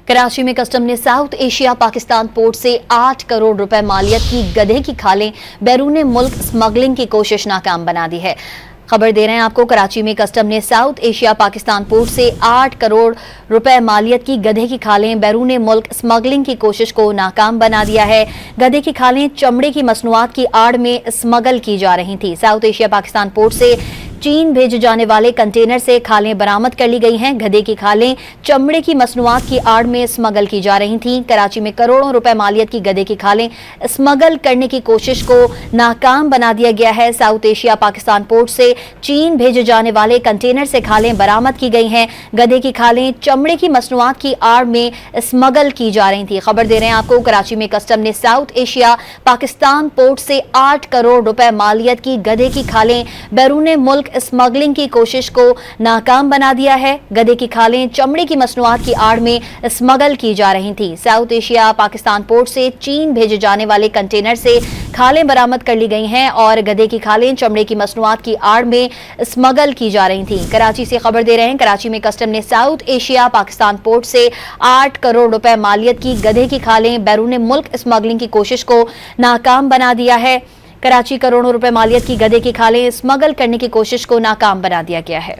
कराची में कस्टम ने south Asia Pakistan port से 8 करोड़ रुपए मालियत की गधे की खालें बैरून मुल्क स्मगलिंग की कोशिश नाकाम बना दी है। खबर दे रहे हैं आपको, कराची में कस्टम ने साउथ एशिया पाकिस्तान पोर्ट से 8 करोड़ रुपए मालियत की गधे की खालें बैरून मुल्क स्मगलिंग की कोशिश को नाकाम बना दिया है। गधे की खालें चमड़े की मसनूआत की आड़ में स्मगल की जा रही थी। साउथ एशिया पाकिस्तान पोर्ट से चीन भेजे जाने वाले कंटेनर से खालें बरामद कर ली गई हैं। गधे की खालें चमड़े की मसनूआत की आड़ में स्मगल की जा रही थीं। कराची में करोड़ों रुपए मालियत की गधे की खालें स्मगल करने की कोशिश को नाकाम बना दिया गया है। साउथ एशिया पाकिस्तान पोर्ट से चीन भेजे जाने वाले कंटेनर से खालें बरामद की गई हैं। गधे की खालें चमड़े की मसनूआत की आड़ में स्मगल की जा रही थी। खबर दे रहे हैं आपको, कराची में कस्टम ने साउथ एशिया पाकिस्तान पोर्ट से 8 करोड़ रुपए मालियत की गधे की खालें बैरून मुल्क स्मगलिंग की कोशिश को नाकाम बना दिया है। गधे की खालें चमड़े की मसनूआत की आड़ में स्मगल की जा रही थी। साउथ एशिया पाकिस्तान पोर्ट से चीन भेजे जाने वाले कंटेनर से खालें बरामद कर ली गई हैं और गधे की खालें चमड़े की मसनूआत की आड़ में स्मगल की जा रही थी। कराची से खबर दे रहे हैं, कराची में कस्टम ने साउथ एशिया पाकिस्तान पोर्ट से 8 करोड़ रुपए मालियत की गधे की खालें बैरून मुल्क स्मगलिंग की कोशिश को नाकाम बना दिया है। कराची करोड़ों रुपए मालियत की गधे की खालें स्मगल करने की कोशिश को नाकाम बना दिया गया है।